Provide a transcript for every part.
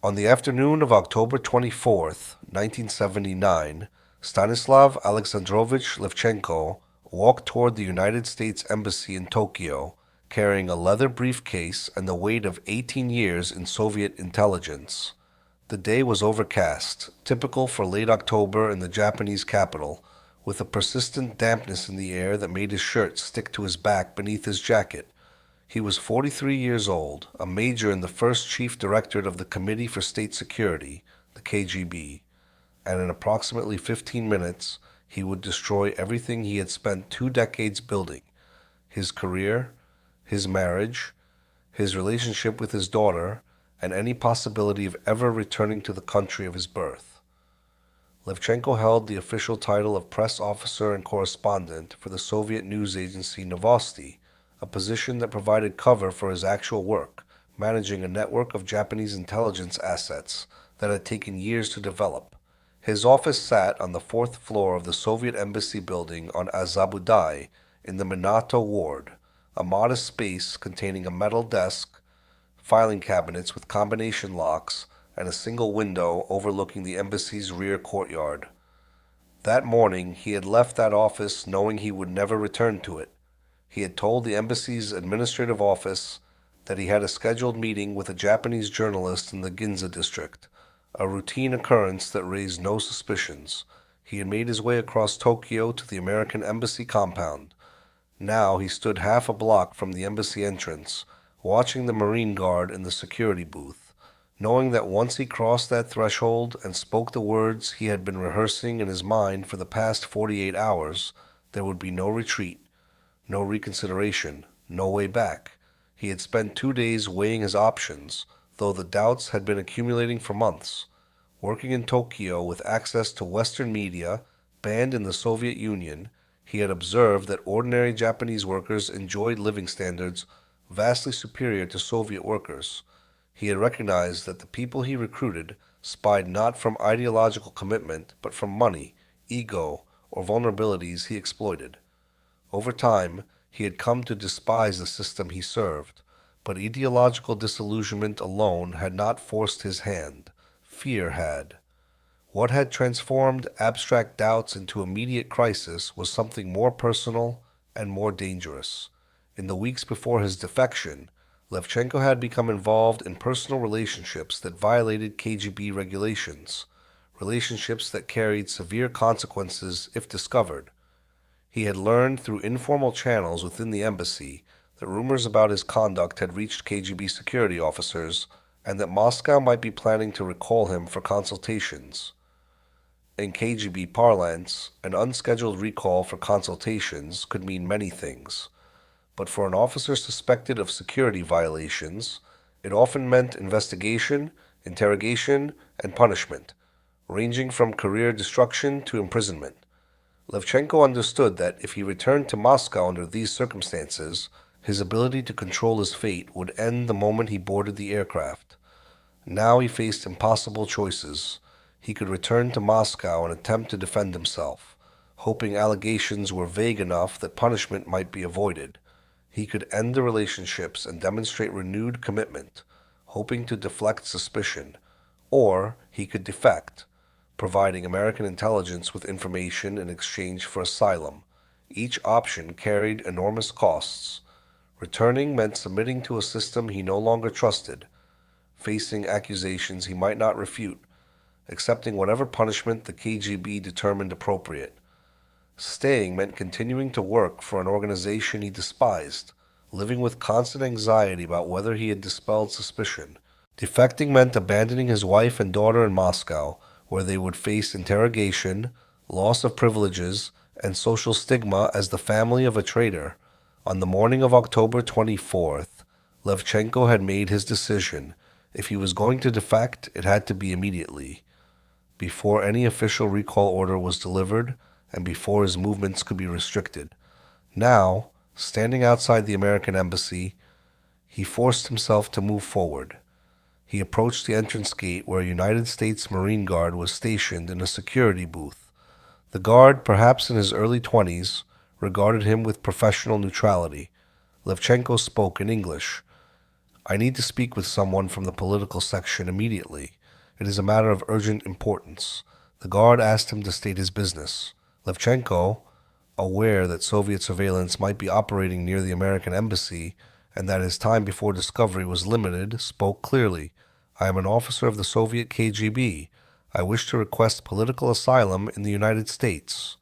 On the afternoon of October 24th, 1979, Stanislav Alexandrovich Levchenko walked toward the United States Embassy in Tokyo, carrying a leather briefcase and the weight of 18 years in Soviet intelligence. The day was overcast, typical for late October in the Japanese capital, with a persistent dampness in the air that made his shirt stick to his back beneath his jacket. He was 43 years old, a major in the first chief directorate of the Committee for State Security, the KGB, and in approximately 15 minutes, he would destroy everything he had spent 2 decades building: his career, his marriage, his relationship with his daughter, and any possibility of ever returning to the country of his birth. Levchenko held the official title of press officer and correspondent for the Soviet news agency Novosti, a position that provided cover for his actual work, managing a network of Japanese intelligence assets that had taken years to develop. His office sat on the fourth floor of the Soviet Embassy building on Azabudai in the Minato ward, a modest space containing a metal desk, filing cabinets with combination locks, and a single window overlooking the embassy's rear courtyard. That morning he had left that office knowing he would never return to it. He had told the embassy's administrative office that he had a scheduled meeting with a Japanese journalist in the Ginza district, a routine occurrence that raised no suspicions. He had made his way across Tokyo to the American embassy compound. Now he stood half a block from the embassy entrance, watching the Marine Guard in the security booth, knowing that once he crossed that threshold and spoke the words he had been rehearsing in his mind for the past 48 hours, there would be no retreat. No reconsideration, no way back. He had spent 2 days weighing his options, though the doubts had been accumulating for months. Working in Tokyo with access to Western media, banned in the Soviet Union, he had observed that ordinary Japanese workers enjoyed living standards vastly superior to Soviet workers. He had recognized that the people he recruited spied not from ideological commitment, but from money, ego, or vulnerabilities he exploited. Over time, he had come to despise the system he served, but ideological disillusionment alone had not forced his hand. Fear had. What had transformed abstract doubts into immediate crisis was something more personal and more dangerous. In the weeks before his defection, Levchenko had become involved in personal relationships that violated KGB regulations, relationships that carried severe consequences if discovered. He had learned through informal channels within the embassy that rumors about his conduct had reached KGB security officers and that Moscow might be planning to recall him for consultations. In KGB parlance, an unscheduled recall for consultations could mean many things, but for an officer suspected of security violations, it often meant investigation, interrogation, and punishment, ranging from career destruction to imprisonment. Levchenko understood that if he returned to Moscow under these circumstances, his ability to control his fate would end the moment he boarded the aircraft. Now he faced impossible choices. He could return to Moscow and attempt to defend himself, hoping allegations were vague enough that punishment might be avoided. He could end the relationships and demonstrate renewed commitment, hoping to deflect suspicion. Or he could defect, providing American intelligence with information in exchange for asylum. Each option carried enormous costs. Returning meant submitting to a system he no longer trusted, facing accusations he might not refute, accepting whatever punishment the KGB determined appropriate. Staying meant continuing to work for an organization he despised, living with constant anxiety about whether he had dispelled suspicion. Defecting meant abandoning his wife and daughter in Moscow, where they would face interrogation, loss of privileges, and social stigma as the family of a traitor. On the morning of October 24th, Levchenko had made his decision. If he was going to defect, it had to be immediately, before any official recall order was delivered and before his movements could be restricted. Now, standing outside the American embassy, he forced himself to move forward. He approached the entrance gate where a United States Marine Guard was stationed in a security booth. The guard, perhaps in his early 20s, regarded him with professional neutrality. Levchenko spoke in English. I need to speak with someone from the political section immediately. It is a matter of urgent importance. The guard asked him to state his business. Levchenko, aware that Soviet surveillance might be operating near the American embassy and that his time before discovery was limited, spoke clearly. I am an officer of the Soviet KGB. I wish to request political asylum in the United States.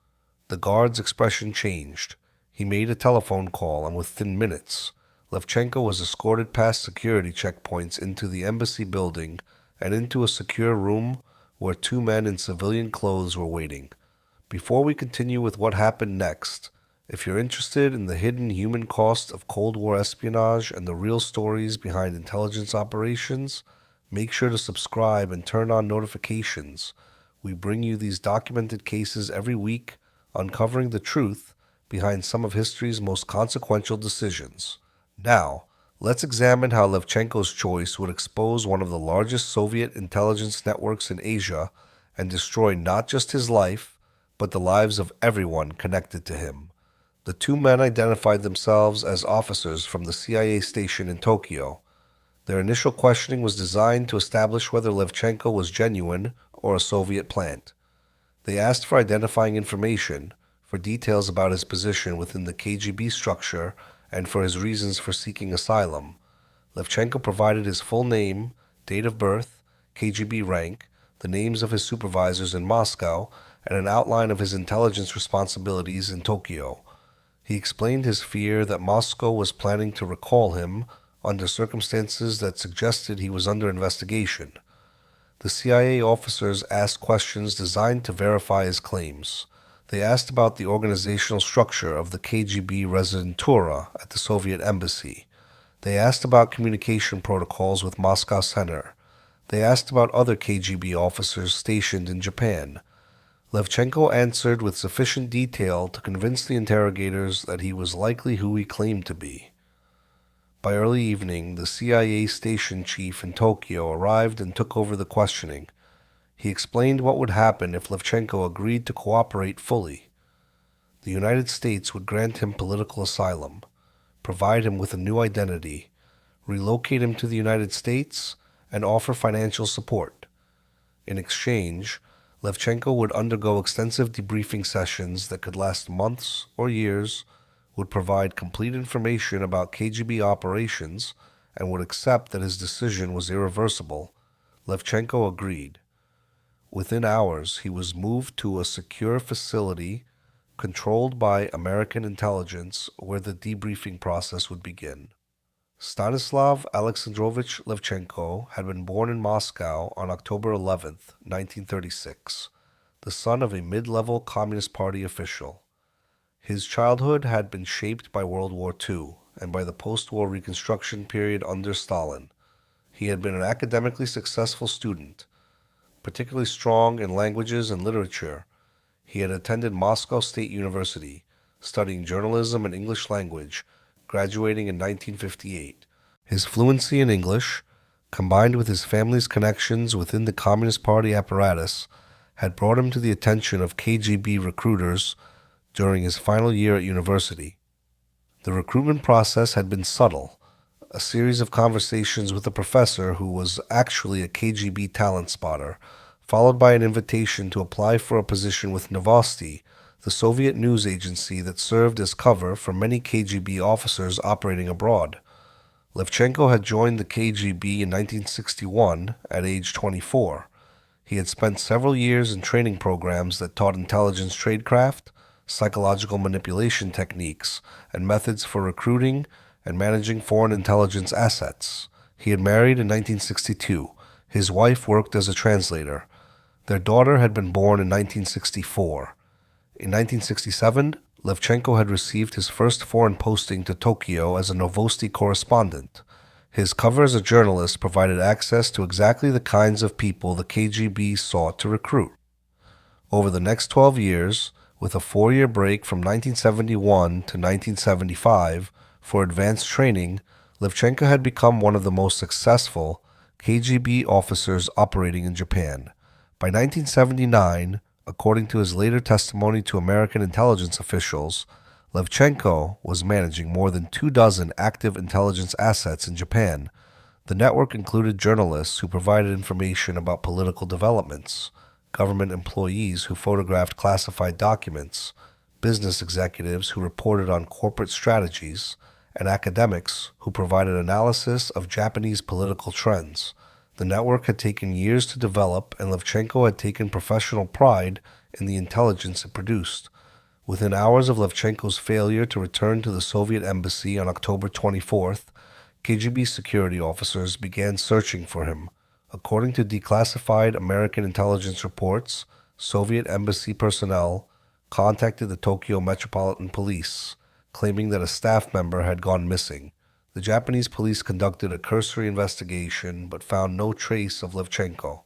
The guard's expression changed. He made a telephone call, and within minutes, Levchenko was escorted past security checkpoints into the embassy building and into a secure room where two men in civilian clothes were waiting. Before we continue with what happened next, if you're interested in the hidden human cost of Cold War espionage and the real stories behind intelligence operations, make sure to subscribe and turn on notifications. We bring you these documented cases every week, uncovering the truth behind some of history's most consequential decisions. Now, let's examine how Levchenko's choice would expose one of the largest Soviet intelligence networks in Asia and destroy not just his life, but the lives of everyone connected to him. The two men identified themselves as officers from the CIA station in Tokyo. Their initial questioning was designed to establish whether Levchenko was genuine or a Soviet plant. They asked for identifying information, for details about his position within the KGB structure, and for his reasons for seeking asylum. Levchenko provided his full name, date of birth, KGB rank, the names of his supervisors in Moscow, and an outline of his intelligence responsibilities in Tokyo. He explained his fear that Moscow was planning to recall him under circumstances that suggested he was under investigation. The CIA officers asked questions designed to verify his claims. They asked about the organizational structure of the KGB Residentura at the Soviet embassy. They asked about communication protocols with Moscow Center. They asked about other KGB officers stationed in Japan. Levchenko answered with sufficient detail to convince the interrogators that he was likely who he claimed to be. By early evening, the CIA station chief in Tokyo arrived and took over the questioning. He explained what would happen if Levchenko agreed to cooperate fully. The United States would grant him political asylum, provide him with a new identity, relocate him to the United States, and offer financial support. In exchange, Levchenko would undergo extensive debriefing sessions that could last months or years, would provide complete information about KGB operations, and would accept that his decision was irreversible. Levchenko agreed. Within hours, he was moved to a secure facility controlled by American intelligence where the debriefing process would begin. Stanislav Alexandrovich Levchenko had been born in Moscow on October 11, 1936, the son of a mid-level Communist Party official. His childhood had been shaped by World War II and by the post-war Reconstruction period under Stalin. He had been an academically successful student, particularly strong in languages and literature. He had attended Moscow State University, studying journalism and English language, graduating in 1958. His fluency in English, combined with his family's connections within the Communist Party apparatus, had brought him to the attention of KGB recruiters during his final year at university. The recruitment process had been subtle, a series of conversations with a professor who was actually a KGB talent spotter, followed by an invitation to apply for a position with Novosti, the Soviet news agency that served as cover for many KGB officers operating abroad. Levchenko had joined the KGB in 1961 at age 24. He had spent several years in training programs that taught intelligence tradecraft, psychological manipulation techniques, and methods for recruiting and managing foreign intelligence assets. He had married in 1962. His wife worked as a translator. Their daughter had been born in 1964. In 1967, Levchenko had received his first foreign posting to Tokyo as a Novosti correspondent. His cover as a journalist provided access to exactly the kinds of people the KGB sought to recruit. Over the next 12 years, with a 4-year break from 1971 to 1975 for advanced training, Levchenko had become one of the most successful KGB officers operating in Japan. By 1979, according to his later testimony to American intelligence officials, Levchenko was managing more than 24 active intelligence assets in Japan, The network included journalists who provided information about political developments, government employees who photographed classified documents, business executives who reported on corporate strategies, and academics who provided analysis of Japanese political trends. The network had taken years to develop, and Levchenko had taken professional pride in the intelligence it produced. Within hours of Levchenko's failure to return to the Soviet embassy on October 24th, KGB security officers began searching for him. According to declassified American intelligence reports, Soviet embassy personnel contacted the Tokyo Metropolitan Police, claiming that a staff member had gone missing. The Japanese police conducted a cursory investigation but found no trace of Levchenko.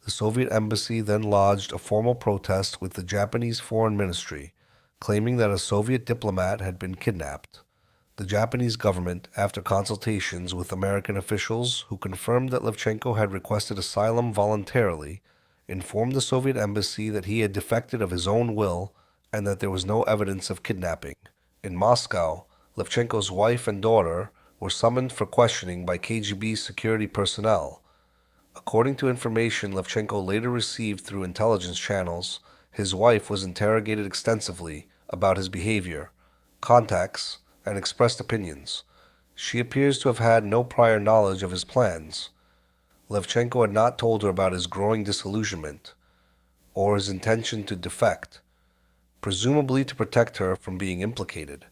The Soviet embassy then lodged a formal protest with the Japanese Foreign Ministry, claiming that a Soviet diplomat had been kidnapped. The Japanese government, after consultations with American officials who confirmed that Levchenko had requested asylum voluntarily, informed the Soviet embassy that he had defected of his own will and that there was no evidence of kidnapping. In Moscow, Levchenko's wife and daughter were summoned for questioning by KGB security personnel. According to information Levchenko later received through intelligence channels, his wife was interrogated extensively about his behavior, contacts, and expressed opinions. She appears to have had no prior knowledge of his plans. Levchenko had not told her about his growing disillusionment or his intention to defect, presumably to protect her from being implicated.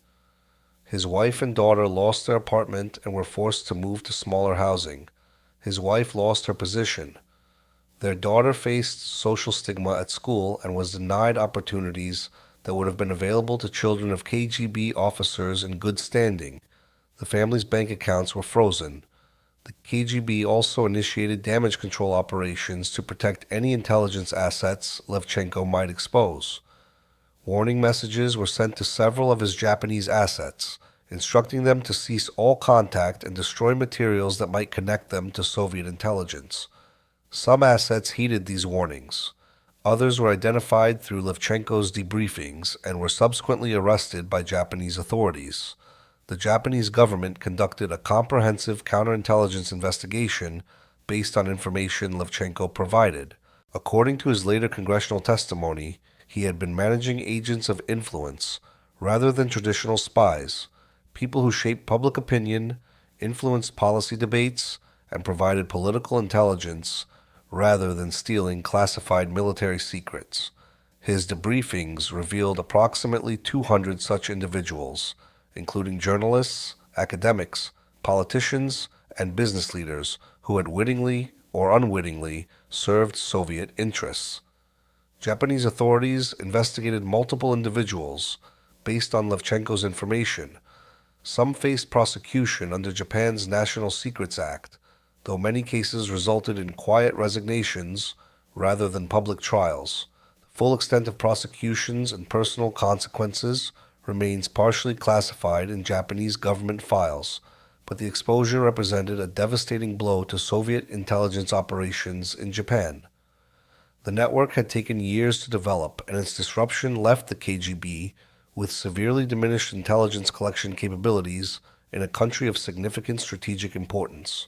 His wife and daughter lost their apartment and were forced to move to smaller housing. His wife lost her position. Their daughter faced social stigma at school and was denied opportunities that would have been available to children of KGB officers in good standing. The family's bank accounts were frozen. The KGB also initiated damage control operations to protect any intelligence assets Levchenko might expose. Warning messages were sent to several of his Japanese assets, instructing them to cease all contact and destroy materials that might connect them to Soviet intelligence. Some assets heeded these warnings. Others were identified through Levchenko's debriefings and were subsequently arrested by Japanese authorities. The Japanese government conducted a comprehensive counterintelligence investigation based on information Levchenko provided. According to his later congressional testimony, he had been managing agents of influence rather than traditional spies, people who shaped public opinion, influenced policy debates, and provided political intelligence rather than stealing classified military secrets. His debriefings revealed approximately 200 such individuals, including journalists, academics, politicians, and business leaders who had wittingly or unwittingly served Soviet interests. Japanese authorities investigated multiple individuals based on Levchenko's information. Some faced prosecution under Japan's National Secrets Act, though many cases resulted in quiet resignations rather than public trials. The full extent of prosecutions and personal consequences remains partially classified in Japanese government files, but the exposure represented a devastating blow to Soviet intelligence operations in Japan. The network had taken years to develop, and its disruption left the KGB with severely diminished intelligence collection capabilities in a country of significant strategic importance.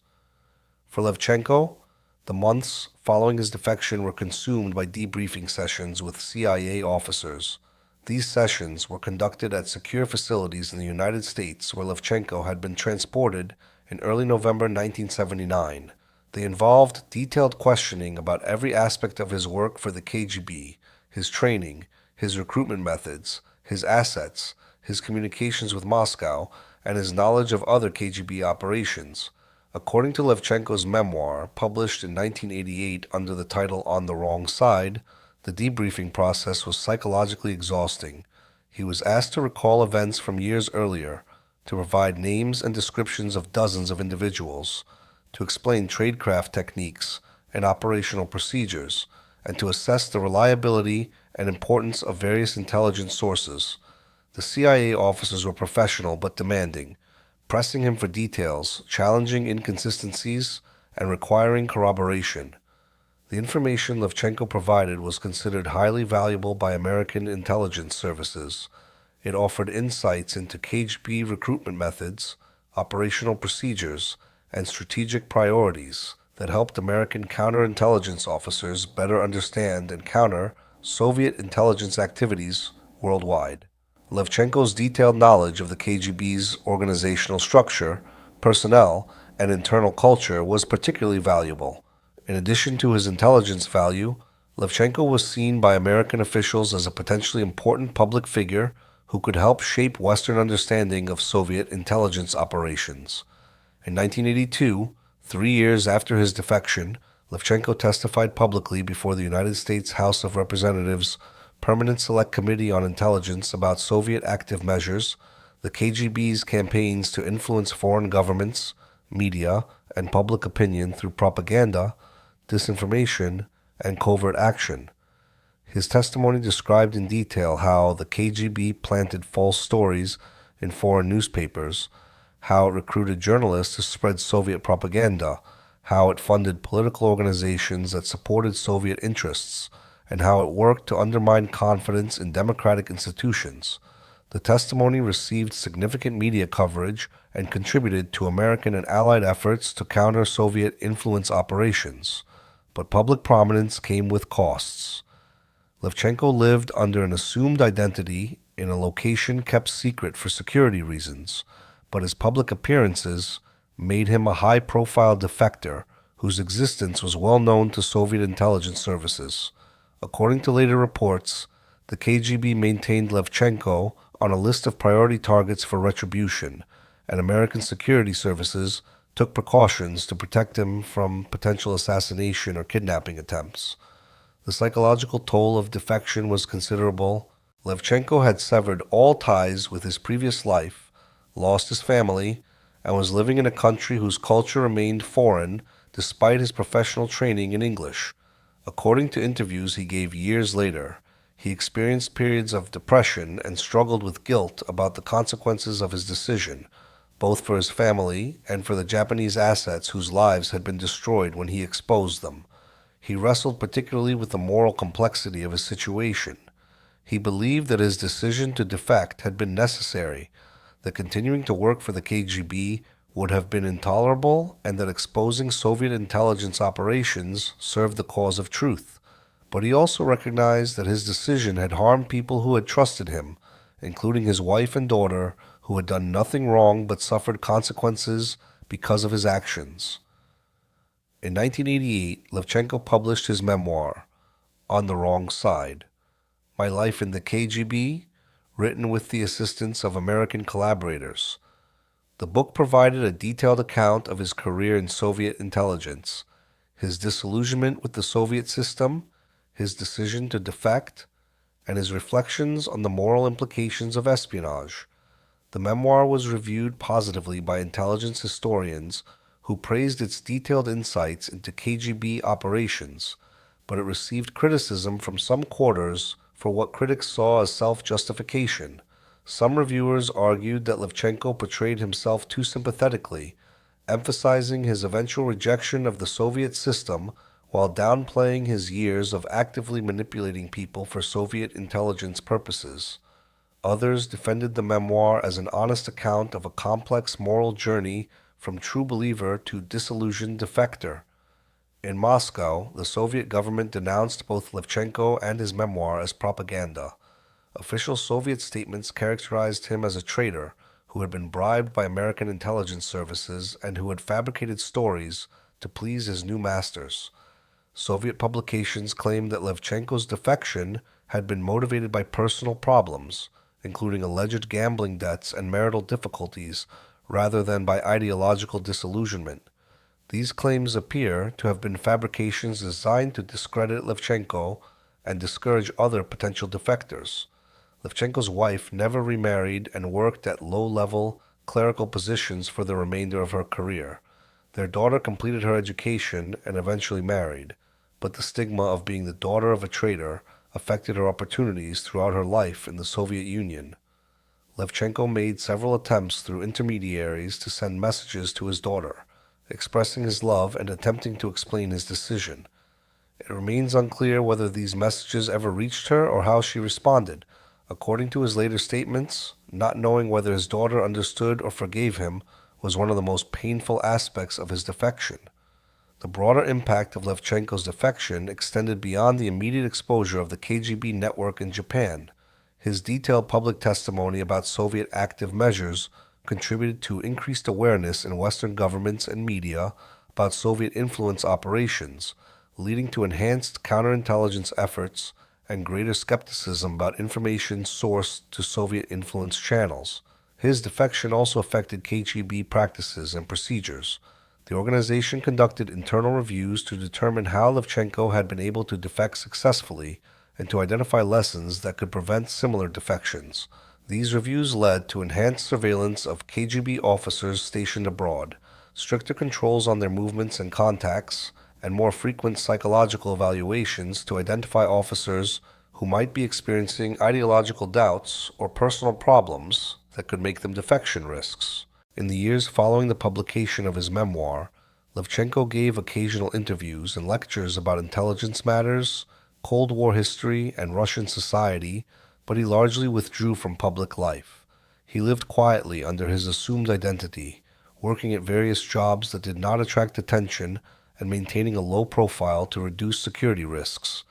For Levchenko, the months following his defection were consumed by debriefing sessions with CIA officers. These sessions were conducted at secure facilities in the United States where Levchenko had been transported in early November 1979. They involved detailed questioning about every aspect of his work for the KGB, his training, his recruitment methods, his assets, his communications with Moscow, and his knowledge of other KGB operations. According to Levchenko's memoir, published in 1988 under the title On the Wrong Side, the debriefing process was psychologically exhausting. He was asked to recall events from years earlier, to provide names and descriptions of dozens of individuals, to explain tradecraft techniques and operational procedures, and to assess the reliability and importance of various intelligence sources. The CIA officers were professional but demanding, pressing him for details, challenging inconsistencies, and requiring corroboration. The information Levchenko provided was considered highly valuable by American intelligence services. It offered insights into KGB recruitment methods, operational procedures, and strategic priorities that helped American counterintelligence officers better understand and counter Soviet intelligence activities worldwide. Levchenko's detailed knowledge of the KGB's organizational structure, personnel, and internal culture was particularly valuable. In addition to his intelligence value, Levchenko was seen by American officials as a potentially important public figure who could help shape Western understanding of Soviet intelligence operations. In 1982, 3 years after his defection, Levchenko testified publicly before the United States House of Representatives Permanent Select Committee on Intelligence about Soviet active measures, the KGB's campaigns to influence foreign governments, media, and public opinion through propaganda, disinformation, and covert action. His testimony described in detail how the KGB planted false stories in foreign newspapers, how it recruited journalists to spread Soviet propaganda, how it funded political organizations that supported Soviet interests, and how it worked to undermine confidence in democratic institutions. The testimony received significant media coverage and contributed to American and Allied efforts to counter Soviet influence operations. But public prominence came with costs. Levchenko lived under an assumed identity in a location kept secret for security reasons, but his public appearances made him a high-profile defector whose existence was well known to Soviet intelligence services. According to later reports, the KGB maintained Levchenko on a list of priority targets for retribution, and American security services took precautions to protect him from potential assassination or kidnapping attempts. The psychological toll of defection was considerable. Levchenko had severed all ties with his previous life, lost his family, and was living in a country whose culture remained foreign despite his professional training in English. According to interviews he gave years later, he experienced periods of depression and struggled with guilt about the consequences of his decision, both for his family and for the Japanese assets whose lives had been destroyed when he exposed them. He wrestled particularly with the moral complexity of his situation. He believed that his decision to defect had been necessary, that continuing to work for the KGB would have been intolerable, and that exposing Soviet intelligence operations served the cause of truth. But he also recognized that his decision had harmed people who had trusted him, including his wife and daughter, who had done nothing wrong but suffered consequences because of his actions. In 1988, Levchenko published his memoir, On the Wrong Side, My Life in the KGB, written with the assistance of American collaborators. The book provided a detailed account of his career in Soviet intelligence, his disillusionment with the Soviet system, his decision to defect, and his reflections on the moral implications of espionage. The memoir was reviewed positively by intelligence historians who praised its detailed insights into KGB operations, but it received criticism from some quarters for what critics saw as self-justification. Some reviewers argued that Levchenko portrayed himself too sympathetically, emphasizing his eventual rejection of the Soviet system while downplaying his years of actively manipulating people for Soviet intelligence purposes. Others defended the memoir as an honest account of a complex moral journey from true believer to disillusioned defector. In Moscow, the Soviet government denounced both Levchenko and his memoir as propaganda. Official Soviet statements characterized him as a traitor who had been bribed by American intelligence services and who had fabricated stories to please his new masters. Soviet publications claimed that Levchenko's defection had been motivated by personal problems, including alleged gambling debts and marital difficulties, rather than by ideological disillusionment. These claims appear to have been fabrications designed to discredit Levchenko and discourage other potential defectors. Levchenko's wife never remarried and worked at low-level clerical positions for the remainder of her career. Their daughter completed her education and eventually married, but the stigma of being the daughter of a traitor affected her opportunities throughout her life in the Soviet Union. Levchenko made several attempts through intermediaries to send messages to his daughter, expressing his love and attempting to explain his decision. It remains unclear whether these messages ever reached her or how she responded. According to his later statements, not knowing whether his daughter understood or forgave him was one of the most painful aspects of his defection. The broader impact of Levchenko's defection extended beyond the immediate exposure of the KGB network in Japan. His detailed public testimony about Soviet active measures contributed to increased awareness in Western governments and media about Soviet influence operations, leading to enhanced counterintelligence efforts and greater skepticism about information sourced to Soviet influence channels. His defection also affected KGB practices and procedures. The organization conducted internal reviews to determine how Levchenko had been able to defect successfully and to identify lessons that could prevent similar defections. These reviews led to enhanced surveillance of KGB officers stationed abroad, stricter controls on their movements and contacts, and more frequent psychological evaluations to identify officers who might be experiencing ideological doubts or personal problems that could make them defection risks. In the years following the publication of his memoir, Levchenko gave occasional interviews and lectures about intelligence matters, Cold War history, and Russian society, but he largely withdrew from public life. He lived quietly under his assumed identity, working at various jobs that did not attract attention and maintaining a low profile to reduce security risks.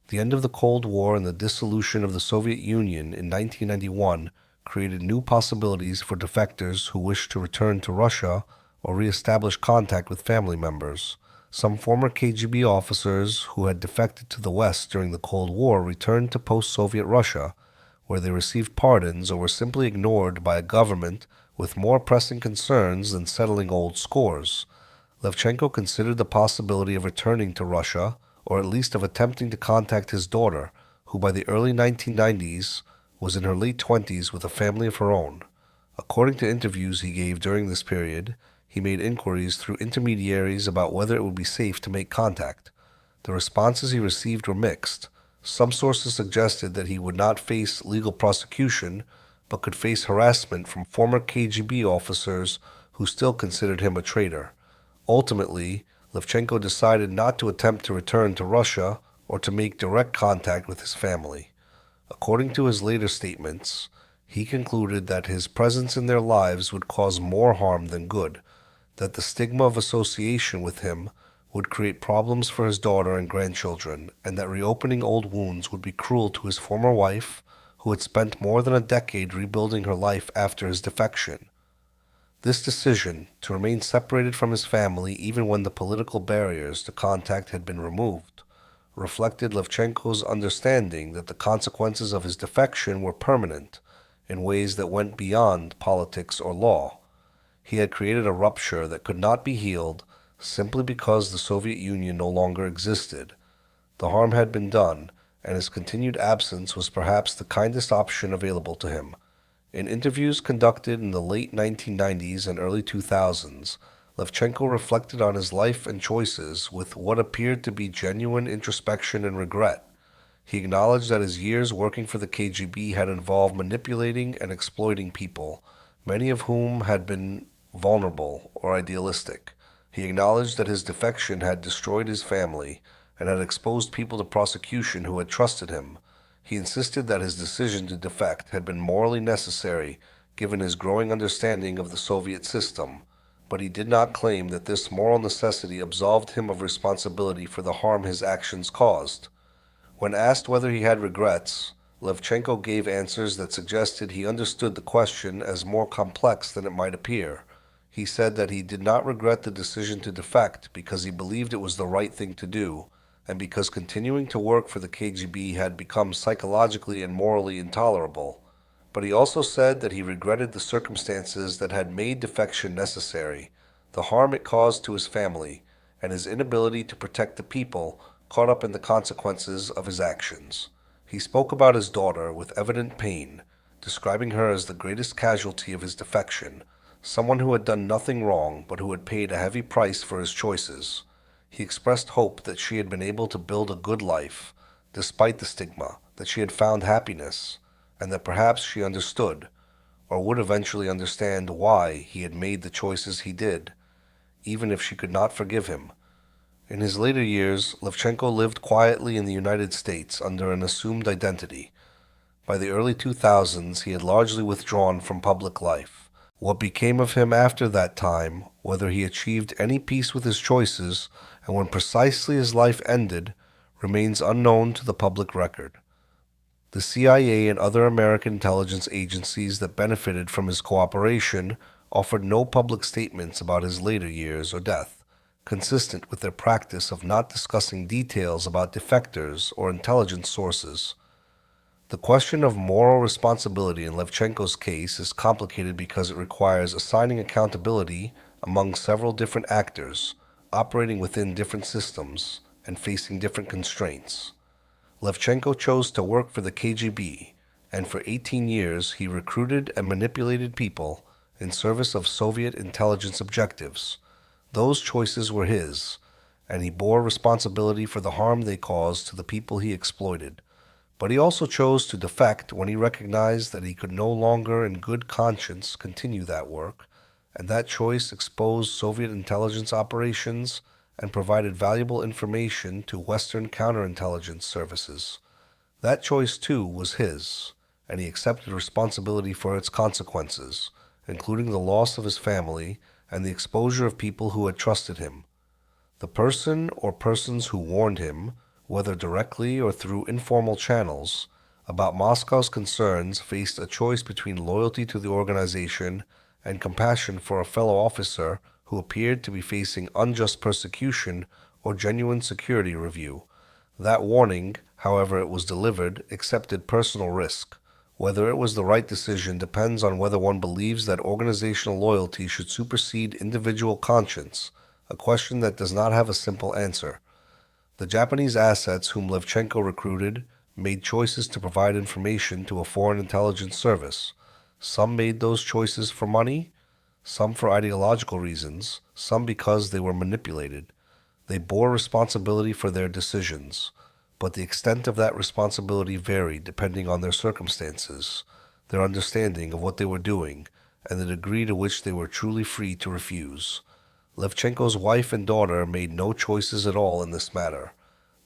The end of the Cold War and the dissolution of the Soviet Union in 1991 created new possibilities for defectors who wished to return to Russia or reestablish contact with family members. Some former KGB officers who had defected to the West during the Cold War returned to post-Soviet Russia, where they received pardons or were simply ignored by a government with more pressing concerns than settling old scores. Levchenko considered the possibility of returning to Russia, or at least of attempting to contact his daughter, who by the early 1990s was in her late 20s with a family of her own. According to interviews he gave during this period, he made inquiries through intermediaries about whether it would be safe to make contact. The responses he received were mixed. Some sources suggested that he would not face legal prosecution, but could face harassment from former KGB officers who still considered him a traitor. Ultimately, Levchenko decided not to attempt to return to Russia or to make direct contact with his family. According to his later statements, he concluded that his presence in their lives would cause more harm than good, that the stigma of association with him would create problems for his daughter and grandchildren, and that reopening old wounds would be cruel to his former wife, who had spent more than a decade rebuilding her life after his defection. This decision, to remain separated from his family even when the political barriers to contact had been removed, reflected Levchenko's understanding that the consequences of his defection were permanent in ways that went beyond politics or law. He had created a rupture that could not be healed simply because the Soviet Union no longer existed. The harm had been done, and his continued absence was perhaps the kindest option available to him. In interviews conducted in the late 1990s and early 2000s, Levchenko reflected on his life and choices with what appeared to be genuine introspection and regret. He acknowledged that his years working for the KGB had involved manipulating and exploiting people, many of whom had been vulnerable or idealistic. He acknowledged that his defection had destroyed his family and had exposed people to prosecution who had trusted him. He insisted that his decision to defect had been morally necessary given his growing understanding of the Soviet system, but he did not claim that this moral necessity absolved him of responsibility for the harm his actions caused. When asked whether he had regrets, Levchenko gave answers that suggested he understood the question as more complex than it might appear. He said that he did not regret the decision to defect because he believed it was the right thing to do, and because continuing to work for the KGB had become psychologically and morally intolerable. But he also said that he regretted the circumstances that had made defection necessary, the harm it caused to his family, and his inability to protect the people caught up in the consequences of his actions. He spoke about his daughter with evident pain, describing her as the greatest casualty of his defection, someone who had done nothing wrong but who had paid a heavy price for his choices. He expressed hope that she had been able to build a good life, despite the stigma, that she had found happiness, and that perhaps she understood, or would eventually understand why he had made the choices he did, even if she could not forgive him. In his later years, Levchenko lived quietly in the United States under an assumed identity. By the early 2000s, he had largely withdrawn from public life. What became of him after that time, whether he achieved any peace with his choices, and when precisely his life ended, remains unknown to the public record. The CIA and other American intelligence agencies that benefited from his cooperation offered no public statements about his later years or death, consistent with their practice of not discussing details about defectors or intelligence sources. The question of moral responsibility in Levchenko's case is complicated because it requires assigning accountability among several different actors, operating within different systems and facing different constraints. Levchenko chose to work for the KGB, and for 18 years he recruited and manipulated people in service of Soviet intelligence objectives. Those choices were his, and he bore responsibility for the harm they caused to the people he exploited. But he also chose to defect when he recognized that he could no longer in good conscience continue that work, and that choice exposed Soviet intelligence operations and provided valuable information to Western counterintelligence services. That choice, too, was his, and he accepted responsibility for its consequences, including the loss of his family and the exposure of people who had trusted him. The person or persons who warned him, whether directly or through informal channels, about Moscow's concerns faced a choice between loyalty to the organization and compassion for a fellow officer who appeared to be facing unjust persecution or genuine security review. That warning, however it was delivered, accepted personal risk. Whether it was the right decision depends on whether one believes that organizational loyalty should supersede individual conscience, a question that does not have a simple answer. The Japanese assets whom Levchenko recruited made choices to provide information to a foreign intelligence service. Some made those choices for money, some for ideological reasons, some because they were manipulated. They bore responsibility for their decisions, but the extent of that responsibility varied depending on their circumstances, their understanding of what they were doing, and the degree to which they were truly free to refuse. Levchenko's wife and daughter made no choices at all in this matter.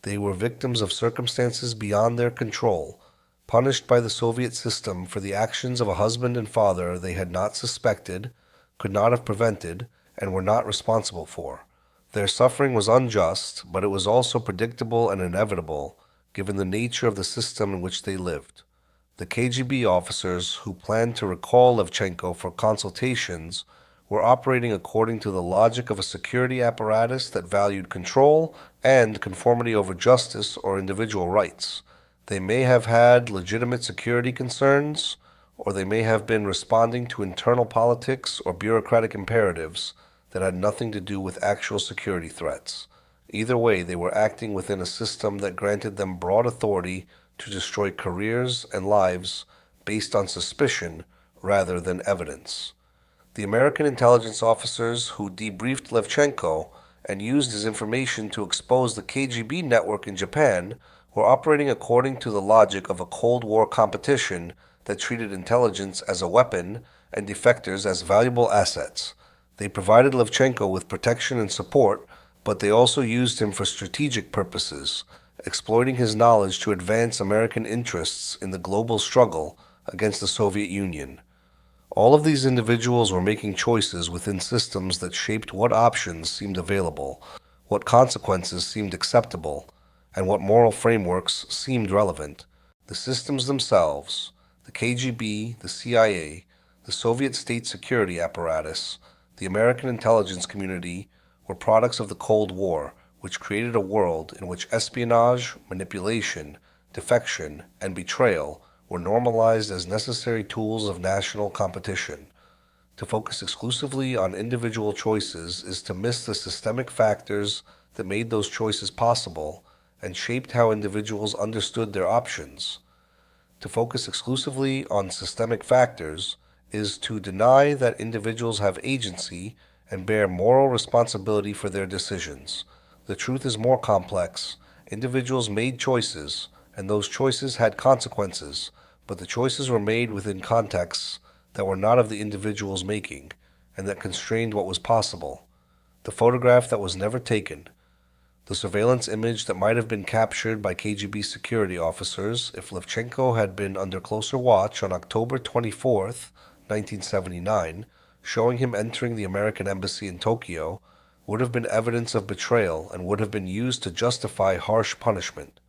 They were victims of circumstances beyond their control, punished by the Soviet system for the actions of a husband and father they had not suspected, could not have prevented, and were not responsible for. Their suffering was unjust, but it was also predictable and inevitable, given the nature of the system in which they lived. The KGB officers who planned to recall Levchenko for consultations were operating according to the logic of a security apparatus that valued control and conformity over justice or individual rights. They may have had legitimate security concerns, or they may have been responding to internal politics or bureaucratic imperatives that had nothing to do with actual security threats. Either way, they were acting within a system that granted them broad authority to destroy careers and lives based on suspicion rather than evidence. The American intelligence officers who debriefed Levchenko and used his information to expose the KGB network in Japan were operating according to the logic of a Cold War competition that treated intelligence as a weapon and defectors as valuable assets. They provided Levchenko with protection and support, but they also used him for strategic purposes, exploiting his knowledge to advance American interests in the global struggle against the Soviet Union. All of these individuals were making choices within systems that shaped what options seemed available, what consequences seemed acceptable, and what moral frameworks seemed relevant. The systems themselves, the KGB, the CIA, the Soviet state security apparatus, the American intelligence community, were products of the Cold War, which created a world in which espionage, manipulation, defection, and betrayal were normalized as necessary tools of national competition. To focus exclusively on individual choices is to miss the systemic factors that made those choices possible and shaped how individuals understood their options. To focus exclusively on systemic factors is to deny that individuals have agency and bear moral responsibility for their decisions. The truth is more complex. Individuals made choices, and those choices had consequences, but the choices were made within contexts that were not of the individual's making, and that constrained what was possible. The photograph that was never taken, the surveillance image that might have been captured by KGB security officers if Levchenko had been under closer watch on October 24th, 1979, showing him entering the American embassy in Tokyo, would have been evidence of betrayal and would have been used to justify harsh punishment.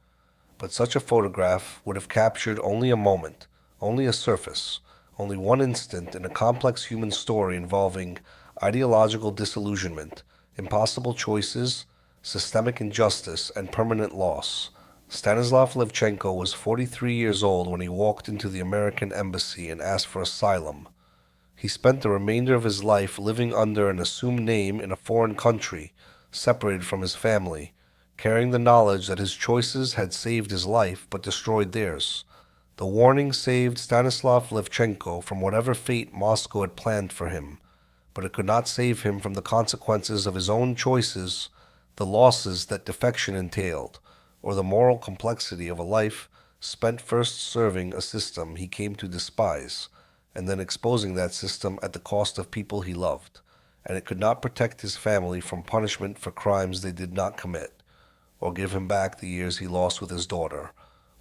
But such a photograph would have captured only a moment, only a surface, only one instant in a complex human story involving ideological disillusionment, impossible choices, systemic injustice, and permanent loss. Stanislav Levchenko was 43 years old when he walked into the American embassy and asked for asylum. He spent the remainder of his life living under an assumed name in a foreign country, separated from his family, carrying the knowledge that his choices had saved his life but destroyed theirs. The warning saved Stanislav Levchenko from whatever fate Moscow had planned for him, but it could not save him from the consequences of his own choices, the losses that defection entailed, or the moral complexity of a life spent first serving a system he came to despise, and then exposing that system at the cost of people he loved, and it could not protect his family from punishment for crimes they did not commit, or give him back the years he lost with his daughter,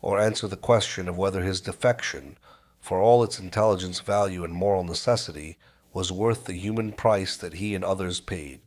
or answer the question of whether his defection, for all its intelligence, value, and moral necessity, was worth the human price that he and others paid.